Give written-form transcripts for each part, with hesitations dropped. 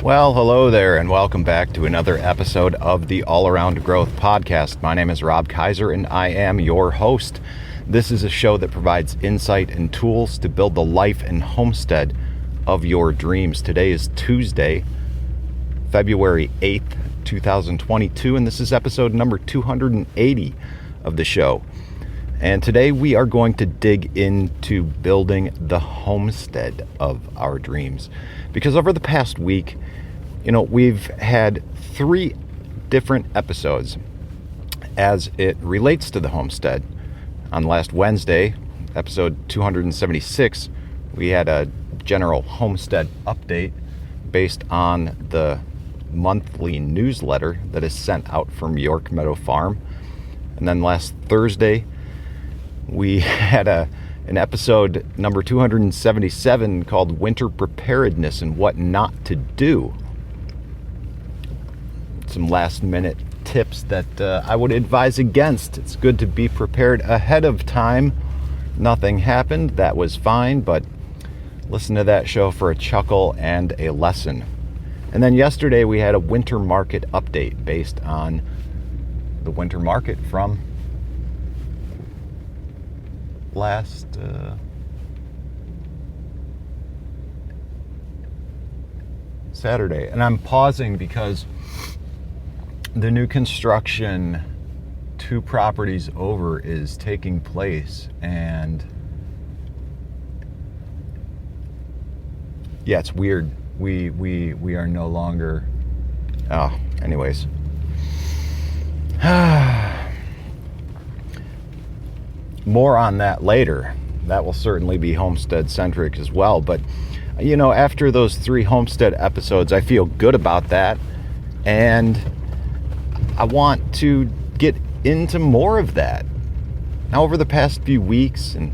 Well, hello there, and welcome back to another episode of the All Around Growth Podcast. My name is Rob Kaiser, and I am your host. This is a show that provides insight and tools to build the life and homestead of your dreams. Today is Tuesday, February 8th, 2022, and this is episode number 280 of the show. And today we are going to dig into building the homestead of our dreams. Because over the past week, we've had 3 different episodes as it relates to the homestead. On last Wednesday, episode 276, we had a general homestead update based on the monthly newsletter that is sent out from York Meadow Farm. And then last Thursday, we had an episode number 277 called Winter Preparedness and What Not to Do. Some last minute tips that I would advise against. It's good to be prepared ahead of time. Nothing happened, that was fine, but listen to that show for a chuckle and a lesson. And then yesterday we had a winter market update based on the winter market from last Saturday. And I'm pausing because the new construction 2 properties over is taking place, and yeah, it's weird. We are no longer anyways. More on that later. That will certainly be homestead centric as well. But, after those 3 homestead episodes, I feel good about that. And I want to get into more of that. Now, over the past few weeks and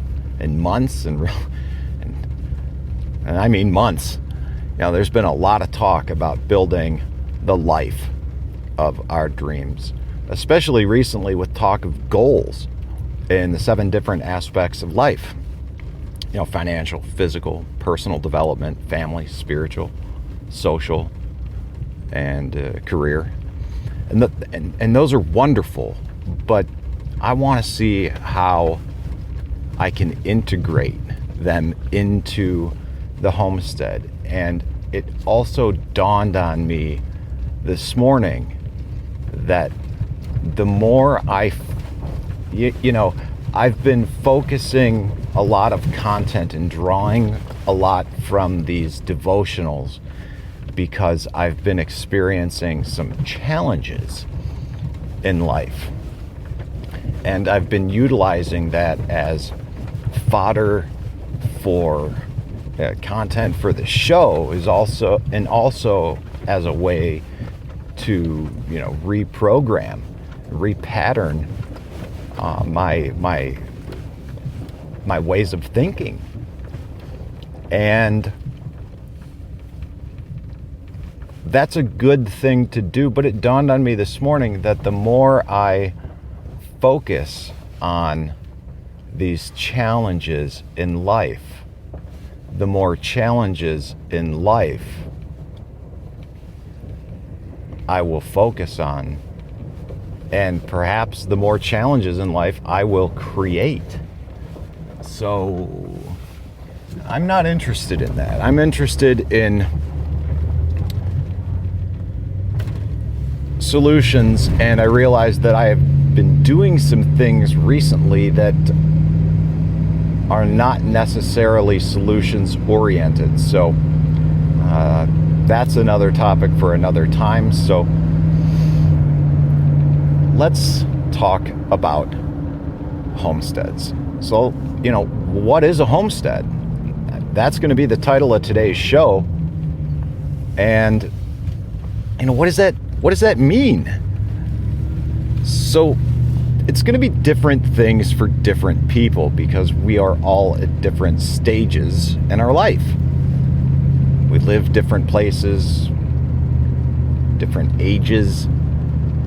months, and I mean months, there's been a lot of talk about building the life of our dreams, especially recently with talk of goals in the 7 different aspects of life. Financial, physical, personal development, family, spiritual, social, and career. And those are wonderful, but I want to see how I can integrate them into the homestead. And it also dawned on me this morning that the more I've been focusing a lot of content and drawing a lot from these devotionals because I've been experiencing some challenges in life. And I've been utilizing that as fodder for content for the show, also as a way to, reprogram, repattern my ways of thinking. And that's a good thing to do, but it dawned on me this morning that the more I focus on these challenges in life, the more challenges in life I will focus on, and perhaps the more challenges in life I will create. So I'm not interested in that. I'm interested in solutions, and I realized that I have been doing some things recently that are not necessarily solutions oriented. So that's another topic for another time. So let's talk about homesteads. So, what is a homestead? That's going to be the title of today's show. And, what does that mean? So it's going to be different things for different people because we are all at different stages in our life. We live different places, different ages,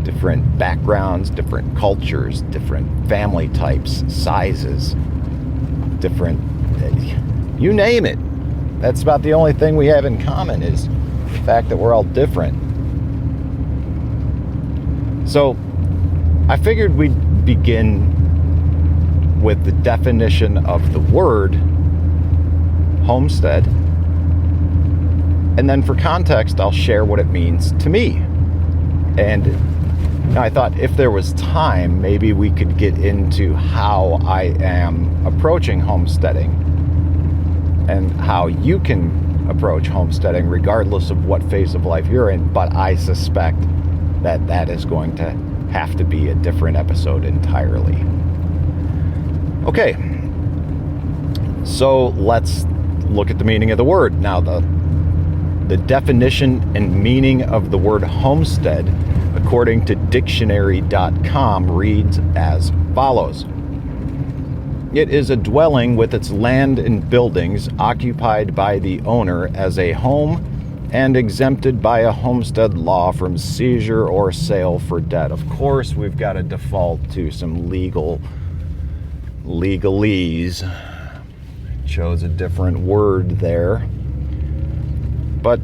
different backgrounds, different cultures, different family types, sizes, different, you name it. That's about the only thing we have in common is the fact that we're all different. So I figured we'd begin with the definition of the word homestead, and then for context, I'll share what it means to me. And I thought if there was time, maybe we could get into how I am approaching homesteading and how you can approach homesteading regardless of what phase of life you're in. But I suspect that that is going to have to be a different episode entirely. Okay, so let's look at the meaning of the word. Now, the definition and meaning of the word homestead, according to dictionary.com, reads as follows. It is a dwelling with its land and buildings occupied by the owner as a home and exempted by a homestead law from seizure or sale for debt. Of course, we've got to default to some legalese. Chose a different word there. But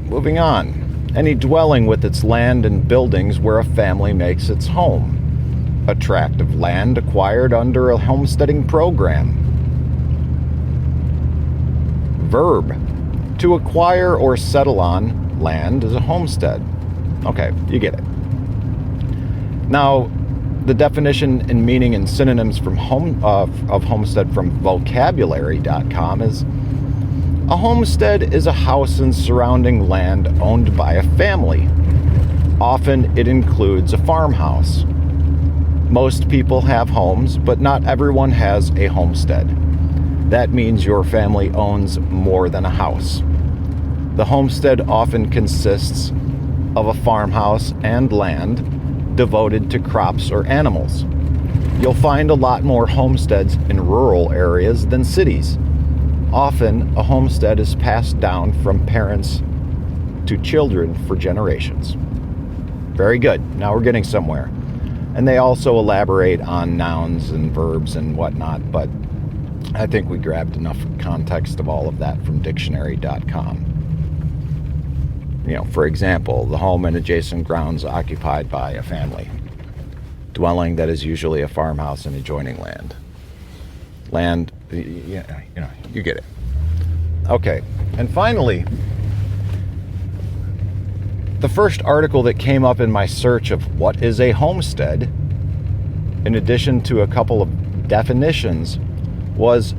moving on. Any dwelling with its land and buildings where a family makes its home. A tract of land acquired under a homesteading program. Verb. To acquire or settle on land is a homestead. Okay, you get it. Now, the definition and meaning and synonyms from of homestead from vocabulary.com is: a homestead is a house and surrounding land owned by a family. Often it includes a farmhouse. Most people have homes, but not everyone has a homestead. That means your family owns more than a house. The homestead often consists of a farmhouse and land devoted to crops or animals. You'll find a lot more homesteads in rural areas than cities. Often, a homestead is passed down from parents to children for generations. Very good. Now we're getting somewhere. And they also elaborate on nouns and verbs and whatnot, but I think we grabbed enough context of all of that from dictionary.com. For example, the home and adjacent grounds occupied by a family. Dwelling that is usually a farmhouse and adjoining land. Land, you get it. Okay, and finally, the first article that came up in my search of what is a homestead, in addition to a couple of definitions, was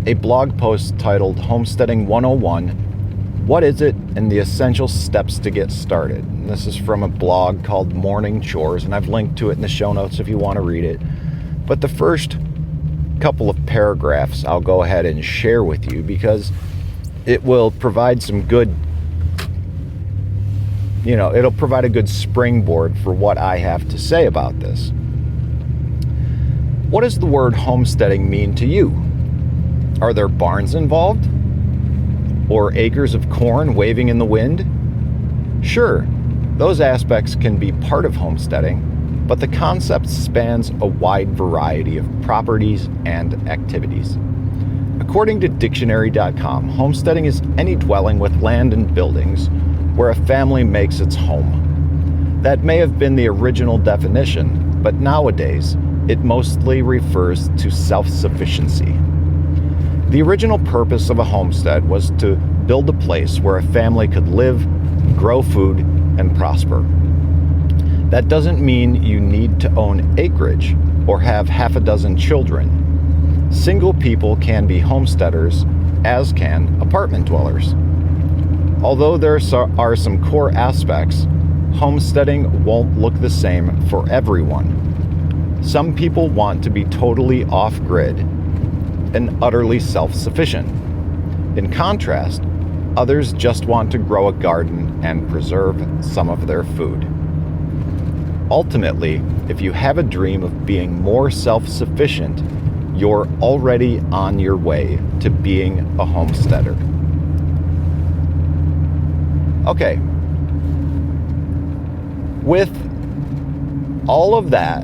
a blog post titled Homesteading 101, What is it and the essential steps to get started. And this is from a blog called Morning Chores, and I've linked to it in the show notes if you want to read it. But the first couple of paragraphs I'll go ahead and share with you because it will provide some good, it'll provide a good springboard for what I have to say about this. What does the word homesteading mean to you? Are there barns involved? Or acres of corn waving in the wind? Sure, those aspects can be part of homesteading, but the concept spans a wide variety of properties and activities. According to dictionary.com, homesteading is any dwelling with land and buildings where a family makes its home. That may have been the original definition, but nowadays it mostly refers to self-sufficiency. The original purpose of a homestead was to build a place where a family could live, grow food, and prosper. That doesn't mean you need to own acreage or have half a dozen children. Single people can be homesteaders, as can apartment dwellers. Although there are some core aspects, homesteading won't look the same for everyone. Some people want to be totally off-grid and utterly self-sufficient. In contrast, others just want to grow a garden and preserve some of their food. Ultimately, if you have a dream of being more self-sufficient, you're already on your way to being a homesteader. Okay. With all of that,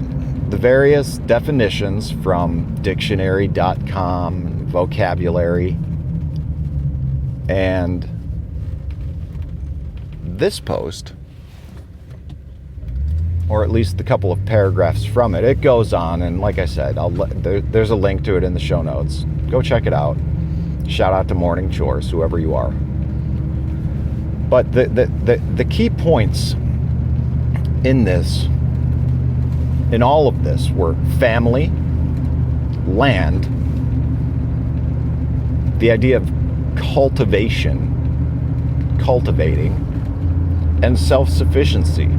the various definitions from dictionary.com, vocabulary, and this post, or at least the couple of paragraphs from it. It goes on, and like I said, there's a link to it in the show notes. Go check it out. Shout out to Morning Chores, whoever you are. But the key points in all of this were family, land, the idea of cultivation, cultivating, and self-sufficiency.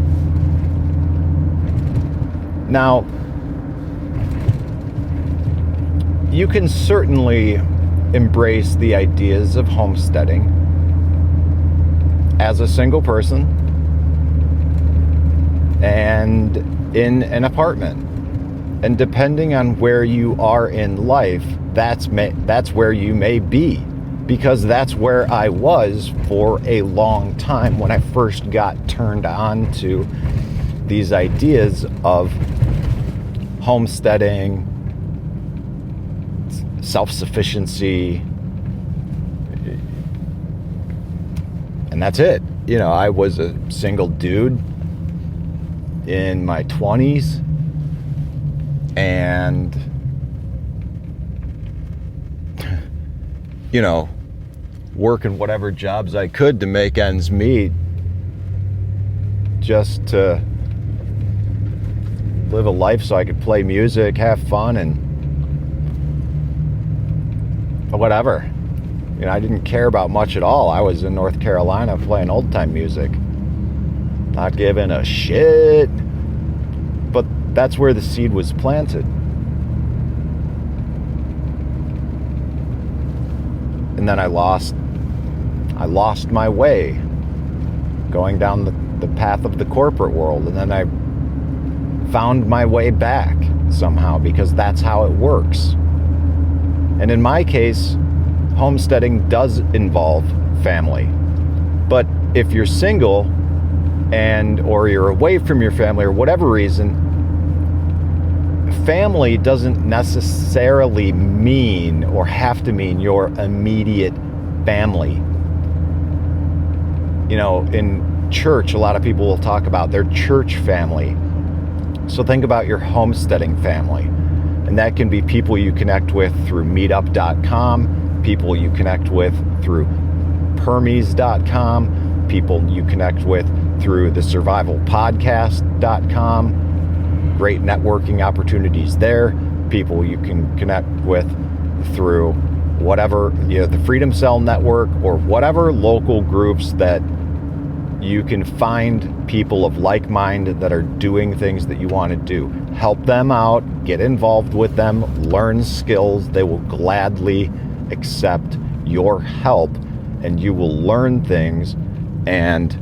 Now, you can certainly embrace the ideas of homesteading as a single person and in an apartment. And depending on where you are in life, that's where you may be, because that's where I was for a long time when I first got turned on to these ideas of homesteading, self-sufficiency, and that's it. You know, I was a single dude in my 20s, and you know, working whatever jobs I could to make ends meet, just to live a life so I could play music, have fun, and whatever. You know, I didn't care about much at all. I was in North Carolina playing old time music, not giving a shit. But that's where the seed was planted. And then I lost my way going down the path of the corporate world. And then I found my way back somehow, because that's how it works. And in my case, homesteading does involve family. But if you're single or you're away from your family or whatever reason, family doesn't necessarily mean or have to mean your immediate family. You know, in church, a lot of people will talk about their church family. So think about your homesteading family. And that can be people you connect with through meetup.com, people you connect with through permies.com, people you connect with through the survivalpodcast.com. Great networking opportunities there. People you can connect with through whatever, you know, the Freedom Cell Network, or whatever local groups that you can find people of like mind that are doing things that you want to do. Help them out, get involved with them, learn skills. They will gladly accept your help, and you will learn things and,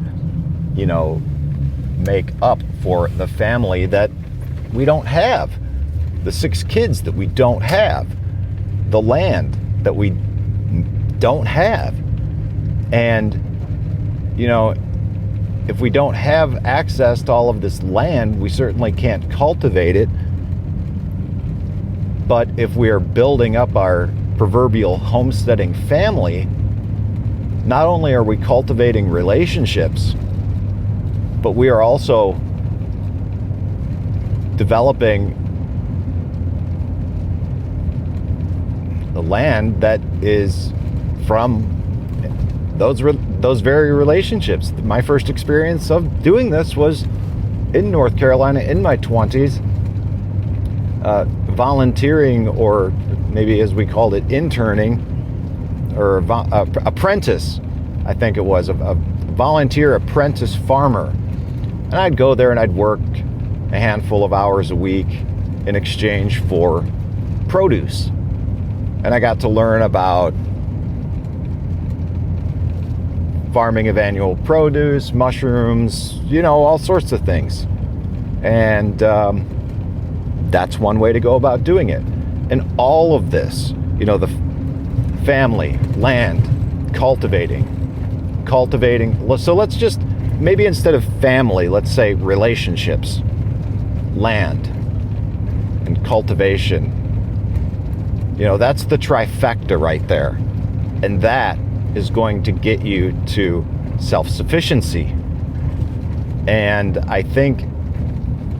you know, make up for the family that we don't have, the 6 kids that we don't have, the land that we don't have. And, you know, if we don't have access to all of this land, we certainly can't cultivate it. But if we are building up our proverbial homesteading family, not only are we cultivating relationships, but we are also developing the land that is from those very relationships. My first experience of doing this was in North Carolina in my 20s, volunteering, or maybe as we called it, interning, or apprentice, I think it was, a volunteer apprentice farmer. And I'd go there and I'd work a handful of hours a week in exchange for produce. And I got to learn about farming of annual produce, mushrooms, you know, all sorts of things. And that's one way to go about doing it. And all of this, you know, the family, land, cultivating. So let's just, maybe instead of family, let's say relationships, land, and cultivation. You know, that's the trifecta right there. And that is going to get you to self-sufficiency. And I think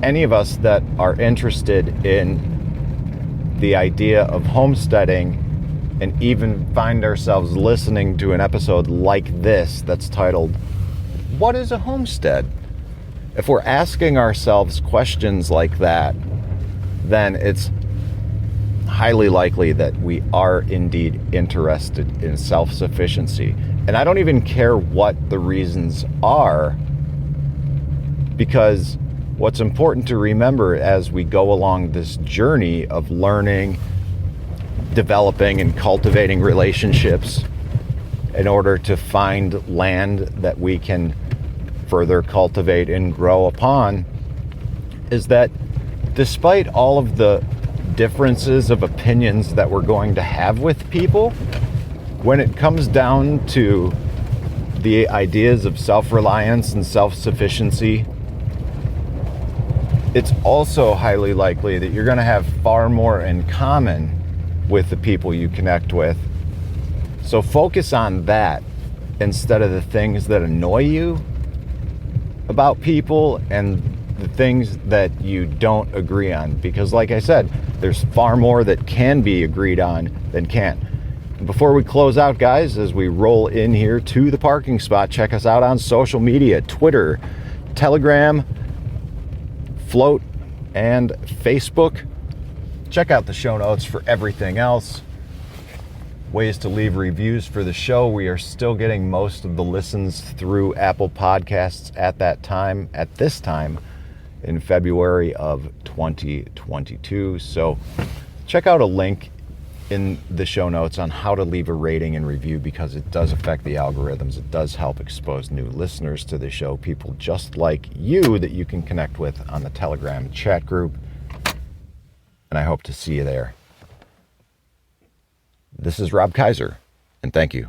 any of us that are interested in the idea of homesteading and even find ourselves listening to an episode like this that's titled, "What is a homestead?" If we're asking ourselves questions like that, then it's highly likely that we are indeed interested in self-sufficiency. And I don't even care what the reasons are, because what's important to remember as we go along this journey of learning, developing, and cultivating relationships in order to find land that we can further cultivate and grow upon, is that despite all of the differences of opinions that we're going to have with people, when it comes down to the ideas of self-reliance and self-sufficiency, it's also highly likely that you're going to have far more in common with the people you connect with. So focus on that instead of the things that annoy you about people and the things that you don't agree on. Because like I said, there's far more that can be agreed on than can't. Before we close out, guys, as we roll in here to the parking spot, check us out on social media: Twitter, Telegram, Float, and Facebook. Check out the show notes for everything else. Ways to leave reviews for the show. We are still getting most of the listens through Apple Podcasts at this time in February of 2022. So check out a link in the show notes on how to leave a rating and review, because it does affect the algorithms. It does help expose new listeners to the show, people just like you that you can connect with on the Telegram chat group. And I hope to see you there. This is Rob Kaiser, and thank you.